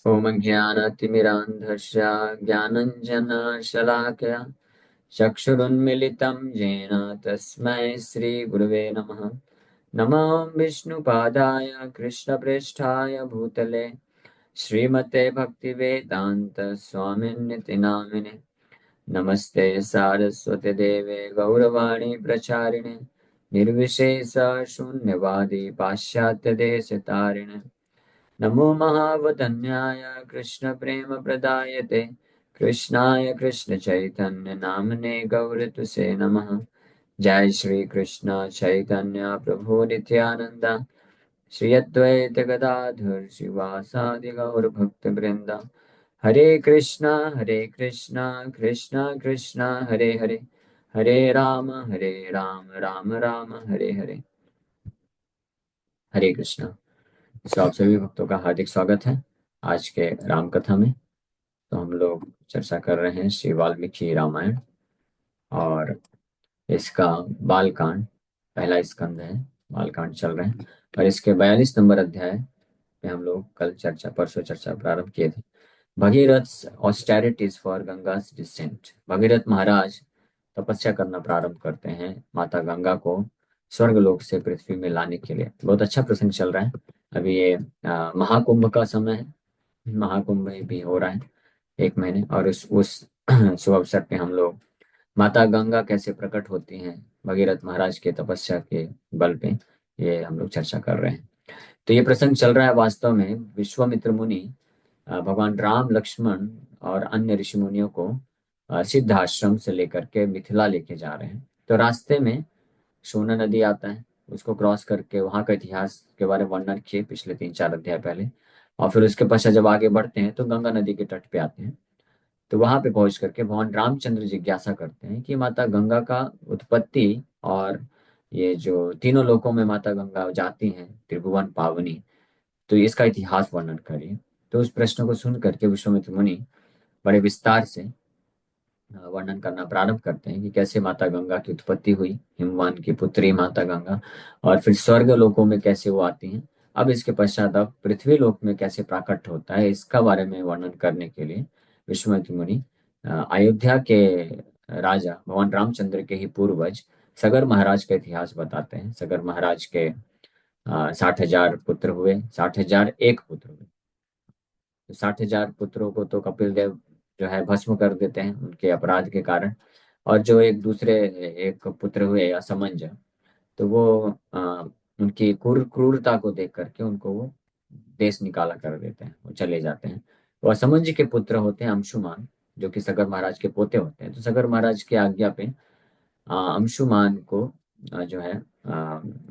ॐ ज्ञानतिमिरान्धस्य ज्ञानञ्जनशलाकया चक्षुरुन्मिलितं येन तस्मै श्रीगुरवे नमः। नमो विष्णुपादाय कृष्णप्रेष्ठाय भूतले श्रीमते भक्तिवेदान्तस्वामिन्निति नामिने। नमस्ते सारस्वती देवे गौरवाणी प्रचारिणे निर्विशेष शून्यवादी पाश्चात्यदेशतारिणे। नमो महावदन्याय कृष्णप्रेमप्रदायते कृष्णाय कृष्णचैतन्य नामने गौरतुसे नमः। जय श्री कृष्ण चैतन्य प्रभु नित्यानंद श्री अद्वैत गदाधर शिवासादि गौर भक्त वृंदा। हरे कृष्णा कृष्णा कृष्णा हरे हरे, हरे राम राम राम हरे हरे। हरे कृष्णा। तो आप सभी भक्तों का हार्दिक स्वागत है आज के राम कथा में। तो हम लोग चर्चा कर रहे हैं श्री वाल्मीकि रामायण और इसका बालकांड, पहला स्कंद है। बालकांड चल रहे हैं और इसके 42 नंबर अध्याय में हम लोग कल चर्चा परसों चर्चा प्रारंभ किए थे। Bhagirath austerities for Ganga's descent. Bhagirath महाराज तपस्या करना प्रारंभ करते हैं माता गंगा को स्वर्गलोक से पृथ्वी में लाने के लिए। बहुत अच्छा प्रसंग चल रहा है। अभी ये महाकुंभ का समय है। महाकुंभ भी हो रहा है एक महीने, और उस शुभ अवसर पे हम लोग माता गंगा कैसे प्रकट होती हैं भगीरथ महाराज के तपस्या के बल पे, ये हम लोग चर्चा कर रहे हैं। तो ये प्रसंग चल रहा है वास्तव में विश्वामित्र मुनि भगवान राम, लक्ष्मण और अन्य ऋषि मुनियों को सिद्ध आश्रम से लेकर के मिथिला लेके जा रहे हैं। तो रास्ते में सोना नदी आता है, उसको क्रॉस करके वहां का इतिहास के बारे में वर्णन किए पिछले 3-4 अध्याय पहले। और फिर उसके पश्चात जब आगे बढ़ते हैं तो गंगा नदी के तट पे आते हैं। तो वहां पे पहुंच करके भगवान रामचंद्र जिज्ञासा करते हैं कि माता गंगा का उत्पत्ति और ये जो तीनों लोकों में माता गंगा जाती हैं त्रिभुवन पावनी, तो इसका इतिहास वर्णन करिए। तो उस प्रश्न को सुन करके विश्वामित्र मुनि बड़े विस्तार से वर्णन करना प्रारंभ करते हैं कि कैसे माता गंगा की उत्पत्ति हुई, हिमवान की पुत्री माता गंगा, और फिर स्वर्ग लोकों में कैसे वो आती हैं। अब इसके पश्चात अब पृथ्वी लोक में कैसे प्राकट होता है, इसका बारे में वर्णन करने के लिए विश्वामित्र मुनि अयोध्या के राजा भगवान रामचंद्र के ही पूर्वज सगर महाराज का इतिहास बताते हैं। सगर महाराज के 60,000 पुत्र हुए, 60,001 पुत्र हुए। तो 60,000 पुत्रों को तो कपिल देव जो है भस्म कर देते हैं उनके अपराध के कारण। और जो एक दूसरे एक पुत्र हुए असमंज, तो वो उनकी क्रूरता को देख करके उनको वो देश निकाला कर देते हैं, वो चले जाते हैं। वो असमंज के पुत्र होते हैं अंशुमान, जो कि सगर महाराज के पोते होते हैं। तो सगर महाराज की आज्ञा पे अंशुमान को जो है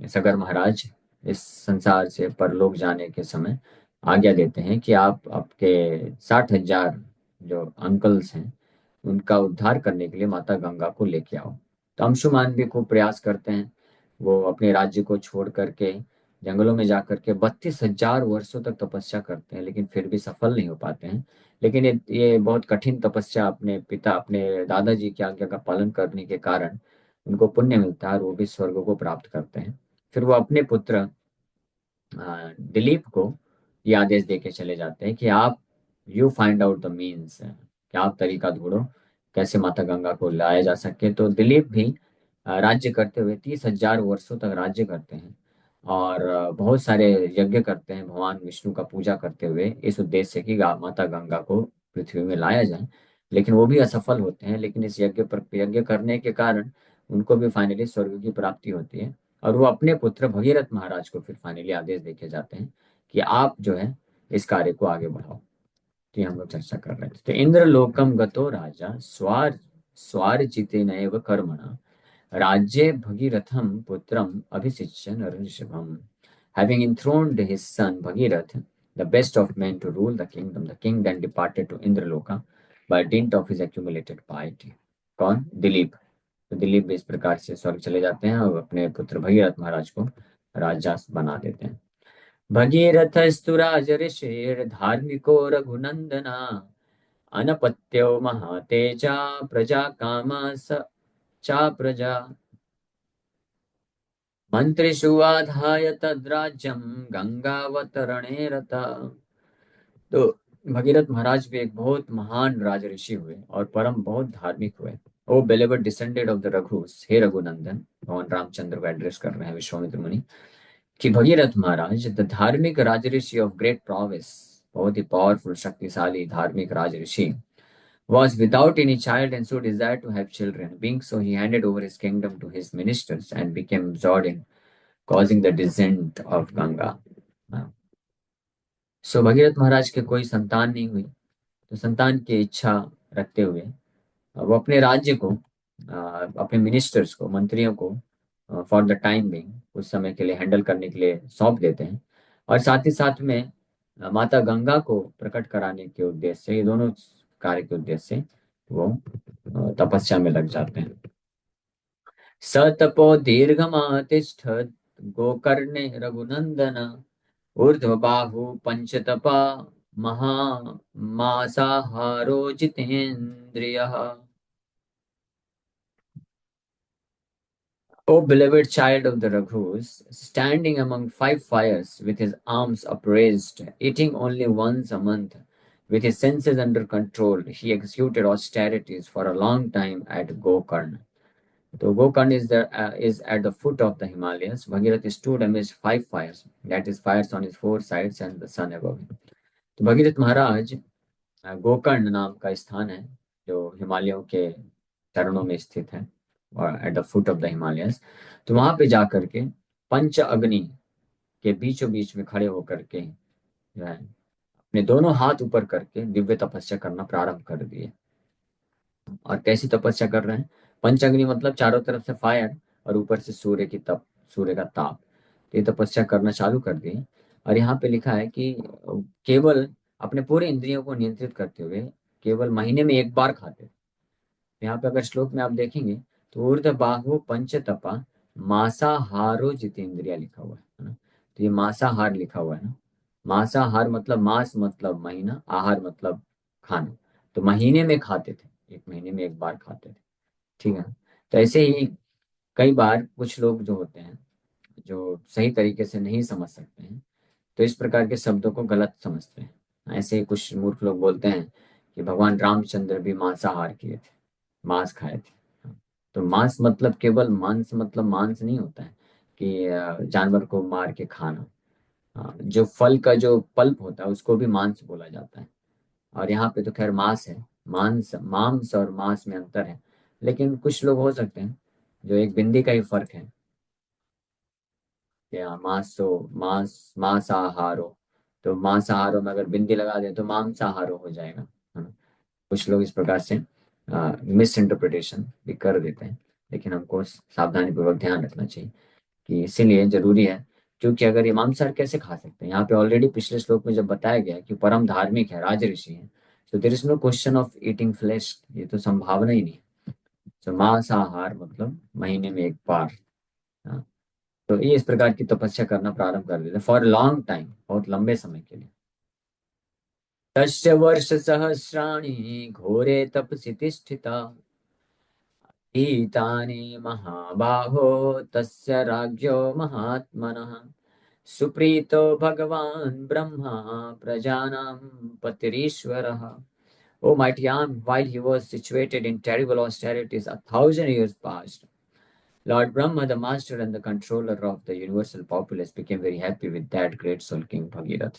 सगर महाराज इस संसार से परलोक जाने के समय आज्ञा देते हैं कि आप आपके 60,000 जो अंकल्स हैं उनका उद्धार करने के लिए माता गंगा को लेके आओ। तो अंशुमान भी खूब प्रयास करते हैं। वो अपने राज्य को छोड़ करके जंगलों में जा करके 32,000 वर्षों तक तपस्या करते हैं, लेकिन फिर भी सफल नहीं हो पाते हैं। लेकिन ये बहुत कठिन तपस्या अपने पिता, अपने दादाजी की आज्ञा का पालन करने के कारण उनको पुण्य मिलता है और वो भी स्वर्ग को प्राप्त करते हैं। फिर वो अपने पुत्र दिलीप को ये आदेश दे के चले जाते हैं कि आप you find out the means, कि आप तरीका ढूंढो कैसे माता गंगा को लाया जा सके। तो दिलीप भी राज्य करते हुए 30,000 वर्षों तक राज्य करते हैं और बहुत सारे यज्ञ करते हैं भगवान विष्णु का पूजा करते हुए इस उद्देश्य से कि माता गंगा को पृथ्वी में लाया जाए। लेकिन वो भी असफल होते हैं। लेकिन इस यज्ञ पर यज्ञ करने के कारण उनको भी फाइनली स्वर्ग की प्राप्ति होती है। और वो अपने पुत्र भगीरथ महाराज को फिर फाइनली आदेश देके जाते हैं कि आप जो है इस कार्य को आगे बढ़ाओ। तो ये हम लोग चर्चा कर रहे थे। तो इंद्र लोकम गतो राजा स्वार्जिते नैव कर्मणा राज्ये भगीरथम पुत्रम अभिषिच्य ऋषभम। Having enthroned his son Bhagirath, the best of men, to rule the king then departed to Indraloka by dint of his accumulated piety. कौन? दिलीप। तो दिलीप भी इस प्रकार से स्वर्ग चले जाते हैं और अपने पुत्र भगीरथ महाराज को राजा बना देते हैं। भगीरथस्तु राजऋषिर् धार्मिको रघुनंदना अनपत्यो महातेजा प्रजा कामा स चा प्रजा मंत्रिषु आधाय तद्राज्यं गंगावतरणे रता। तो भगीरथ महाराज भी एक बहुत महान राज ऋषि हुए और परम बहुत धार्मिक हुए। ओ बेलेवर डिसेंडेड ऑफ द रघुस, हे रघुनंदन, भगवान रामचंद्र को एड्रेस कर रहे हैं विश्वामित्र मुनि, कि भगीरथ महाराज द धार्मिक राजऋषि ऑफ ग्रेट प्रॉविस, बहुत ही पावरफुल शक्तिशाली धार्मिक राजऋषि, was without any child and so desired to have children. Being so, he handed over his kingdom to his ministers and became absorbed in causing the descent of Ganga. सो भगीरथ महाराज के कोई संतान नहीं हुई, तो संतान की इच्छा रखते हुए वो अपने राज्य को अपने मिनिस्टर्स को, मंत्रियों को फॉर द टाइम बिंग, कुछ समय के लिए हैंडल करने के लिए सौंप देते हैं। और साथ ही साथ में माता गंगा को प्रकट कराने के उद्देश्य से, ये दोनों कार्य के उद्देश्य से वो तपस्या में लग जाते हैं। सतपो दीर्घमातिष्ठत् Gokarne Raghunandan, ऊर्ध्वबाहु पंचतपा महामासाहारो जितेन्द्रियः। O beloved child of the Raghus, standing among five fires with his arms upraised, eating only once a month, with his senses under control, he executed austerities for a long time at Gokarna. So Gokarna is at the foot of the Himalayas. Bhagirath stood amidst five fires, that is, fires on his four sides and the sun above him. तो भगीरथ महाराज गोकर्ण नाम का स्थान है जो हिमालयों के चरणों में स्थित है, और at the foot of the Himalayas. तो वहां पे जाकर के पंच अग्नि के बीचों बीच में खड़े होकर के जो है अपने दोनों हाथ ऊपर करके दिव्य तपस्या करना प्रारंभ कर दिए। और कैसी तपस्या कर रहे हैं? पंच अग्नि मतलब चारों तरफ से फायर और ऊपर से सूर्य की तप, सूर्य का ताप। तो ये तपस्या करना चालू कर दिए। और यहाँ पे लिखा है कि केवल अपने पूरे इंद्रियों को नियंत्रित करते हुए केवल महीने में एक बार खाते थे। यहाँ पे अगर श्लोक में आप देखेंगे तो ऊर्ध बाहु पंच तपा मांसाहारो जितेंद्रिया लिखा हुआ है ना। तो ये मांसाहार लिखा हुआ है ना। मांसाहार मतलब मांस मतलब महीना, आहार मतलब खाना। तो महीने में खाते थे, एक महीने में एक बार खाते थे। ठीक है। तो ऐसे ही कई बार कुछ लोग जो होते हैं जो सही तरीके से नहीं समझ सकते हैं, तो इस प्रकार के शब्दों को गलत समझते हैं। ऐसे ही कुछ मूर्ख लोग बोलते हैं कि भगवान रामचंद्र भी मांसाहार किए थे, मांस खाए थे। तो मांस मतलब केवल मांस मतलब मांस नहीं होता है कि जानवर को मार के खाना। जो फल का जो पल्प होता है उसको भी मांस बोला जाता है। और यहाँ पे तो खैर मांस है। मांस, मांस और मांस में अंतर है। लेकिन कुछ लोग हो सकते हैं जो एक बिंदी का ही फर्क है कि मांसो, मांस मांसाहारो, तो मांसाहारो में अगर बिंदी लगा दें तो मांसाहारो हो जाएगा, है ना। कुछ लोग इस प्रकार से मिस इंटरप्रिटेशन भी कर देते हैं। लेकिन हमको सावधानी पूर्वक ध्यान रखना चाहिए कि इसीलिए जरूरी है। क्योंकि अगर ये मांसाहार कैसे खा सकते हैं, यहाँ पे ऑलरेडी पिछले श्लोक में जब बताया गया है कि परम धार्मिक है, राज ऋषि है, तो there is no question of eating flesh, ये तो संभावना ही नहीं है। तो मांसाहार मतलब महीने में एक बार। हाँ, तो ये इस प्रकार की तपस्या करना प्रारंभ कर देते फॉर लॉन्ग टाइम, बहुत लंबे समय के लिए। तस्य वर्ष सहस्राणि घोरे तपसि तिष्ठिता, एतानि महाबाहो तस्य राज्ञो महात्मनः, सुप्रीतो भगवान् ब्रह्मा प्रजानां पतिरीश्वरः। O mighty arm, while he was situated in terrible austerities, 1,000 years passed. Lord Brahma, the master and the controller of the universal populace, became very happy with that great soul King Bhagirath.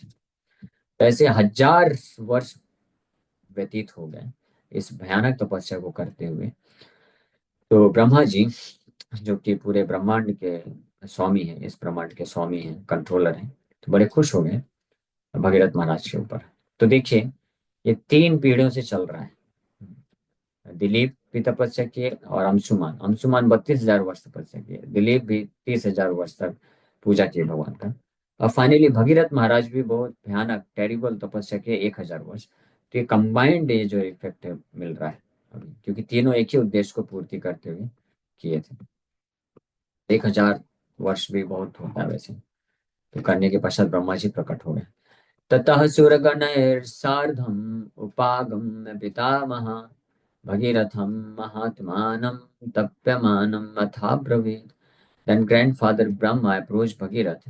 ऐसे 1,000 वर्ष व्यतीत हो गए इस भयानक तपस्या को करते हुए। तो ब्रह्मा जी, जो कि पूरे ब्रह्मांड के स्वामी हैं, इस ब्रह्मांड के स्वामी हैं, कंट्रोलर हैं, तो बड़े खुश हो गए भगीरथ महाराज के ऊपर। तो देखिए, ये 3 पीढ़ियों से चल रहा है। दिलीप भी तपस्या किए और अंशुमान, 32,000 वर्ष तपस्या किए। दिलीप भी 30,000 वर्ष तक पूजा किए भगवान का। और फाइनली भगीरथ महाराज भी बहुत भयानक टेरिबल तपस्या किए, 1,000 वर्ष। तो ये कंबाइंड ये जो इफेक्ट है मिल रहा है अभी, क्योंकि तीनों एक ही उद्देश्य को पूर्ति करते हुए किए थे। 1,000 वर्ष भी बहुत होता है वैसे। तो करने के पश्चात ब्रह्मा जी प्रकट हो गए। ततः सुरगणैर्सार्धम् उपागम्य पितामहः भगीरथं महात्मानं तप्यमानम् अथाब्रवीत्। Then grandfather Brahma approached Bhagirath,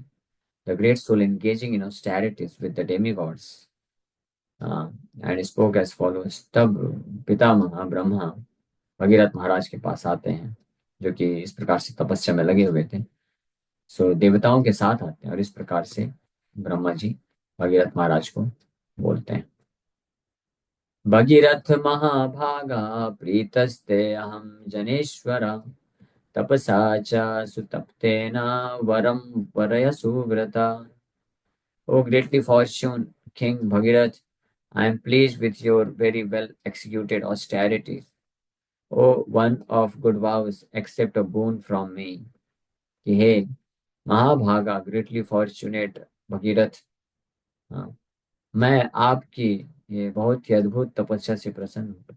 the great soul engaging in austerities with the demigods. And spoke as follows. तब पितामह ब्रह्मा भगीरथ महाराज के पास आते हैं, जो कि इस प्रकार से तपस्या में लगे हुए थे। सो देवताओं के साथ आते हैं और इस प्रकार से ब्रह्मा जी भगीरथ महाराज को बोलते हैं, भगीरथ महाभागा प्रीतस्ते अहम जनेश्वर तपसा च सुतप्तेन वरम वरय सुव्रता। O greatly fortune, King Bhagirath, I am pleased with your very well executed austerities. O one of good vows, accept a boon from me. कि हे महाभागा ग्रेटली फॉर्चुनेट भगीरथ, हाँ, मैं आपकी ये बहुत ही अद्भुत तपस्या से प्रसन्न हूँ।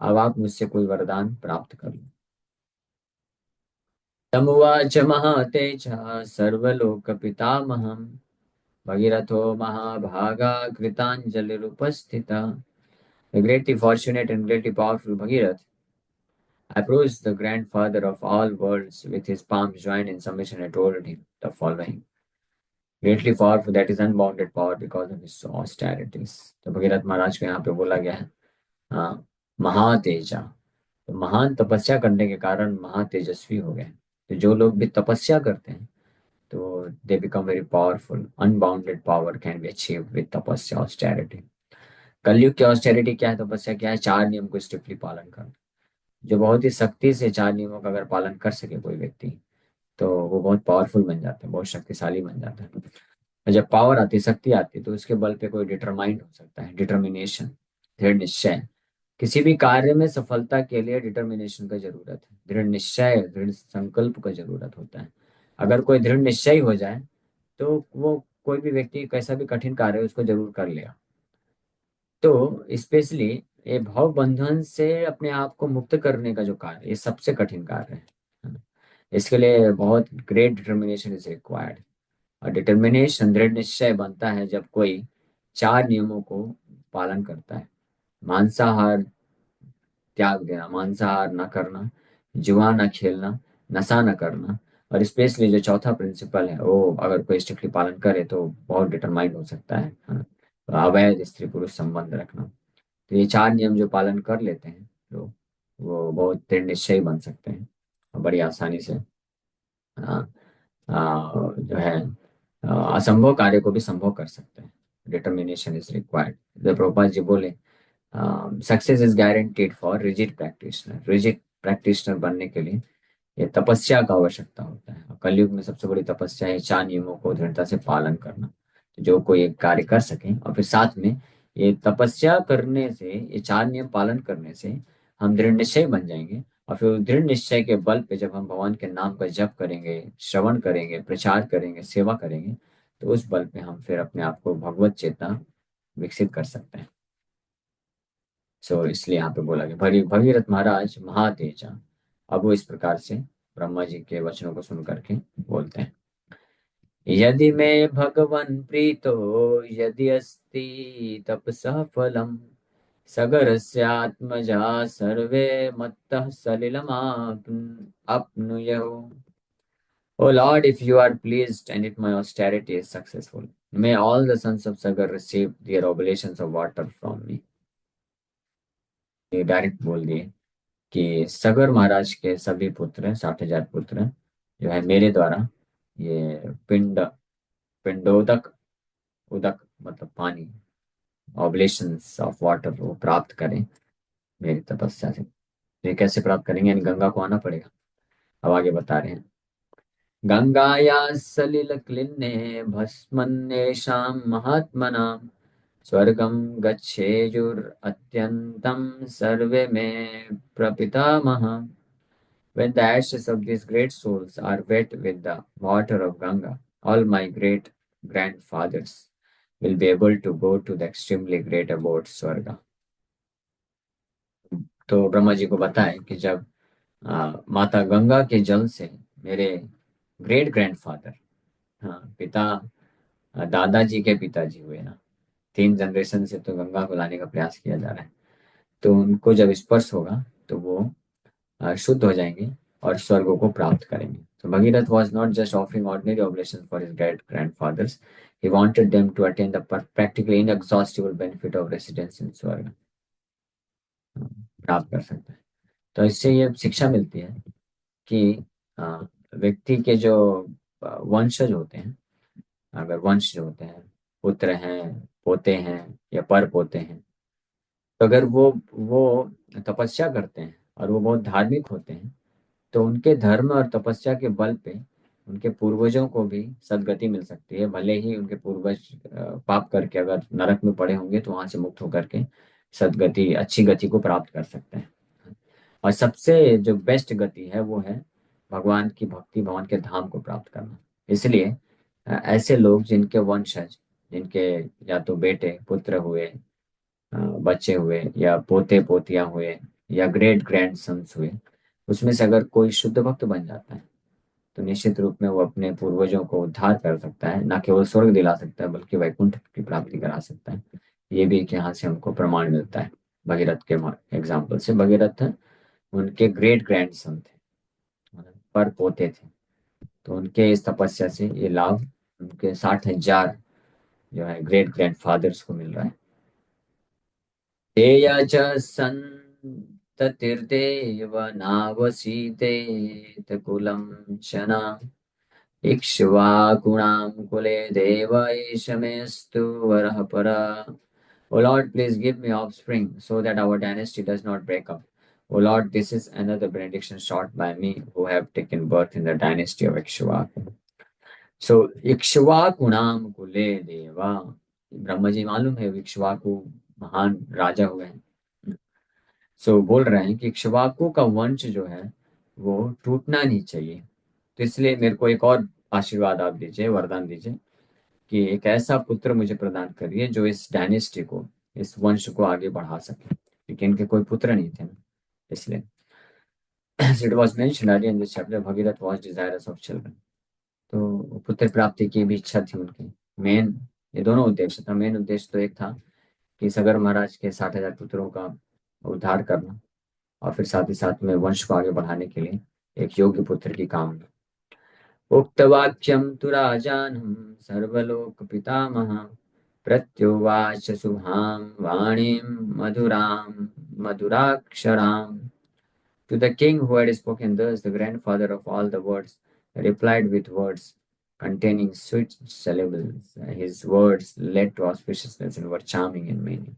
अब आप मुझसे कोई वरदान प्राप्त कर लो। तमुवाच महातेज सर्वलोक पितामहम् भगीरथो महाभागा कृतांजलिरुपस्थिता। The greatly fortunate and greatly powerful Bhagirath approached the grandfather of all worlds with his palms joined in submission and told him the following. Greatly powerful, that is unbounded power because of his austerities. तो भगीरथ महाराज को यहाँ पे बोला गया है, हाँ, महातेजा। तो महान तपस्या करने के कारण महातेजस्वी हो गए। तो जो लोग भी तपस्या करते हैं तो they become very powerful. Unbounded power can be achieve with तपस्या ऑस्टेरिटी। कलयुग की ऑस्टेरिटी क्या है, तपस्या क्या है? चार नियम को स्ट्रिक्टली पालन करना। जो बहुत ही सख्ती से चार नियमों का अगर पालन कर सके कोई व्यक्ति, तो वो बहुत पावरफुल बन जाता है, बहुत शक्तिशाली बन जाता है। और जब पावर आती है, शक्ति आती है, तो उसके बल पे कोई डिटरमाइंड हो सकता है। डिटर्मिनेशन, दृढ़ निश्चय। किसी भी कार्य में सफलता के लिए डिटर्मिनेशन का जरूरत है, दृढ़ निश्चय, दृढ़ संकल्प का जरूरत होता है। अगर कोई दृढ़ निश्चय हो जाए तो वो कोई भी व्यक्ति कैसा भी कठिन कार्य है उसको जरूर कर लेगा। तो स्पेशली ये भाव बंधन से अपने आप को मुक्त करने का जो कार्य, ये सबसे कठिन कार्य है ना? इसके लिए बहुत ग्रेट डिटर्मिनेशन इज रिक्वायर्ड। और डिटर्मिनेशन, दृढ़ निश्चय बनता है जब कोई चार नियमों को पालन करता है। मांसाहार त्याग देना, मांसाहार न करना, जुआ न खेलना, नशा न करना। और स्पेशली जो चौथा प्रिंसिपल है, वो अगर कोई स्ट्रिक्टली पालन करे तो बहुत डिटरमाइंड हो सकता है हाँ। तो अवैध स्त्री पुरुष संबंध रखना। तो ये चार नियम जो पालन कर लेते हैं तो वो बहुत दृढ़ निश्चयी बन सकते हैं और बड़ी आसानी से जो है असंभव कार्य को भी संभव कर सकते हैं। Determination is required. जब प्रभुपाद जी बोले success is guaranteed for rigid practitioner. Rigid practitioner बनने के लिए ये तपस्या का आवश्यकता होता है। और कलयुग में सबसे बड़ी तपस्या है चार नियमों को दृढ़ता से पालन करना। तो जो कोई एक कार्य कर सके और फिर साथ में ये तपस्या करने से, ये चार नियम पालन करने से हम दृढ़ निश्चय बन जाएंगे। और फिर उस दृढ़ निश्चय के बल पे जब हम भगवान के नाम का जप करेंगे, श्रवण करेंगे, प्रचार करेंगे, सेवा करेंगे, तो उस बल पे हम फिर अपने आप को भगवत चेतना विकसित कर सकते हैं। सो इसलिए यहाँ पे बोला गया भगीरथ महाराज महातेजा। अब वो इस प्रकार से ब्रह्मा जी के वचनों को सुन करके बोलते हैं, यदि मे भगवन् प्रीतो यदि अस्ति तपसः फलम् सगरस्यात्मजा सर्वे मत्तः अपनुयुः। O Lord, if you are pleased and if my austerity is successful, may all the sons of Sagar receive their oblations of water from me। ये डायरेक्ट बोल दिए कि सगर महाराज के सभी पुत्र, 60,000 पुत्र, जो है मेरे द्वारा ये पिंडोदक, उदक मतलब पानी, ऑब्लेशंस ऑफ वाटर वो प्राप्त करें मेरी तपस्या से। तो ये कैसे प्राप्त करेंगे? यानी गंगा को आना पड़ेगा। अब आगे बता रहे हैं, गंगाया सलिल क्लिन्ने भस्मन्नेषां महात्मनां स्वर्गं गच्छेयुरत्यन्तं सर्वे मे प्रपितामह। When the ashes of these great souls are wet with the water of Ganga, all my great grandfathers will be able to go to the extremely great abode Swarga। तो ब्रह्मा जी को बताएं कि जब माता गंगा के जल से मेरे ग्रेट ग्रैंडफादर, हाँ पिता, दादाजी के पिताजी हुए ना, 3 जनरेशन से तो गंगा को लाने का प्रयास किया जा रहा है। तो उनको जब स्पर्श होगा तो वो शुद्ध हो जाएंगे और स्वर्ग को प्राप्त करेंगे। So Bhagirath was not just offering ordinary oblations for his great grandfathers. He wanted them to attain the practically inexhaustible benefit of residence in स्वर्ग प्राप्त कर सकता है। तो इससे ये शिक्षा मिलती है कि अ, व्यक्ति के जो वंशज होते हैं, अगर वंश जो होते हैं, पुत्र हैं, पोते हैं या पर पोते हैं, तो अगर वो तपस्या करते हैं और वो बहुत धार्मिक होते हैं, तो उनके धर्म और तपस्या के बल पे उनके पूर्वजों को भी सदगति मिल सकती है। भले ही उनके पूर्वज पाप करके अगर नरक में पड़े होंगे तो वहां से मुक्त होकर के सदगति, अच्छी गति को प्राप्त कर सकते हैं। और सबसे जो बेस्ट गति है वो है भगवान की भक्ति, भगवान के धाम को प्राप्त करना। इसलिए ऐसे लोग जिनके वंशज, जिनके या तो बेटे पुत्र हुए, बच्चे हुए, या पोते पोतियां हुए, या ग्रेट ग्रैंड सन्स हुए, उसमें से अगर कोई शुद्ध भक्त बन जाता है तो निश्चित रूप में वो अपने पूर्वजों को उद्धार कर सकता है। न केवल स्वर्ग दिला सकता है बल्कि वैकुंठ की प्राप्ति करा सकता है। ये भी एक यहाँ से हमको प्रमाण मिलता है भगीरथ के एग्जाम्पल से। भगीरथ उनके ग्रेट ग्रैंड सन थे, मतलब पर पोते थे। तो उनके इस तपस्या से ये लाभ उनके 60,000 जो है ग्रेट ग्रैंड फादर्स को मिल रहा है। तेया च सन्ततिर्देव नावसीतेत कुलं चना इक्ष्वाकुणां कुले देव एष मेस्तु वरः परा। O Lord, please give me offspring so that our dynasty does not break up. O Lord, this is another benediction sought by me who have taken birth in the dynasty of Ikshvaku. So, Ikshvaku नाम कुले देवा, ब्रह्मा जी मालूम है इक्ष्वाकु महान राजा हुए हैं। सो बोल रहे हैं कि इक्ष्वाकु का वंश जो है वो टूटना नहीं चाहिए। तो इसलिए मेरे को एक और आशीर्वाद आप दीजिए, वरदान दीजिए कि एक ऐसा पुत्र मुझे प्रदान करिए जो इस डायनेस्टी को, इस वंश को आगे बढ़ा सके, क्योंकि इनके कोई पुत्र नहीं थे ना, इसलिए। It was mentioned earlier in this chapter Bhagirath was desirous of children. तो पुत्र प्राप्ति की भी इच्छा थी उनकी। मेन ये दोनों उद्देश्य था। मेन उद्देश्य तो एक था कि सगर महाराज के 60,000 पुत्रों का उद्धार करना, और फिर साथ ही साथ में वंश को आगे बढ़ाने के लिए एक योग्य पुत्र की कामना। उक्तवाक्यं तु राजानं सर्वलोक पितामह प्रत्युवाच शुभां वाणीं मधुरां मधुराक्षराम्। To the king who had spoken thus, the grandfather of all the words replied with words containing sweet syllables. His words led to auspiciousness and were charming in meaning.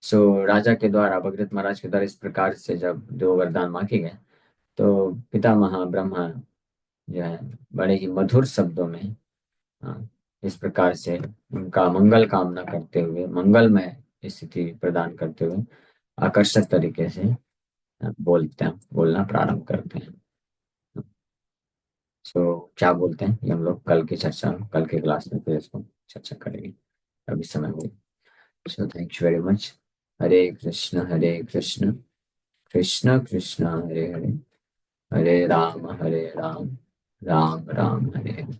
सो राजा के द्वारा, भगीरथ महाराज के द्वारा इस प्रकार से जब दो वरदान मांगे गए, तो पितामह ब्रह्मा जो है बड़े ही मधुर शब्दों में, हाँ, इस प्रकार से उनका मंगल कामना करते हुए, मंगलमय स्थिति प्रदान करते हुए आकर्षक तरीके से बोलना प्रारंभ करते हैं। सो क्या बोलते हैं ये हम लोग कल की चर्चा, कल के क्लास में फिर इसको चर्चा करेंगे। अभी समय हो गया। So thank you very much. Hare Krishna Krishna Krishna Hare Hare, Hare Ram Ram Ram Hare Hare.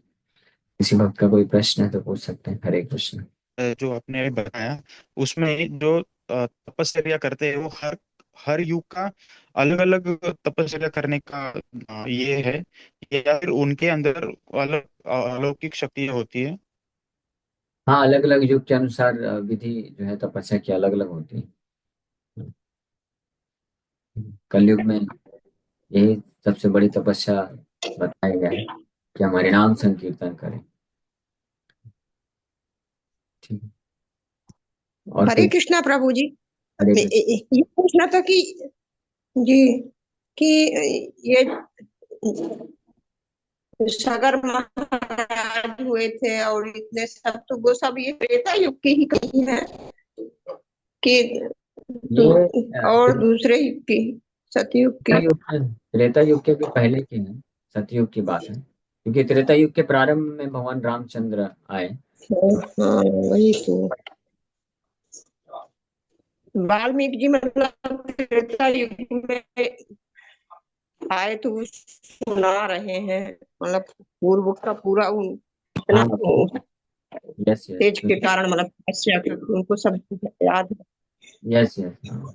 किसी भक्त का कोई प्रश्न है तो पूछ सकते हैं। हरे कृष्ण। जो आपने अभी बताया उसमें जो तपस्या करते हैं वो हर हर युग का अलग अलग तपस्या करने का ये है, या फिर उनके अंदर अलग अलौकिक शक्तियां होती है। हाँ, अलग अलग युग के अनुसार विधि जो है तपस्या की अलग अलग होती है। कलयुग में यही सबसे बड़ी तपस्या बताया गया है कि हम हरिनाम संकीर्तन करें। ठीक है। और हरे कोई? कृष्णा प्रभु जी। हरे कृष्ण। ये पूछना था कि जी कि ये सागर महाराज हुए थे और इतने सब, तो वो सब ये त्रेता युग की ही कही है कि ये और दूसरे युग की, सतयुग त्रेता की? युग त्रेता युग के भी पहले की है, सतयुग की बात है, क्योंकि त्रेता युग के प्रारंभ में भगवान रामचंद्र आए। हाँ, वही तो। वाल्मीकि जी मतलब त्रेता युग में आए तो वो सुना रहे हैं, मतलब पूर्व का पूरा इतना हाँ, यस यस। तेज के कारण, मतलब तपस्या उनको सब याद है। यस यस, हाँ।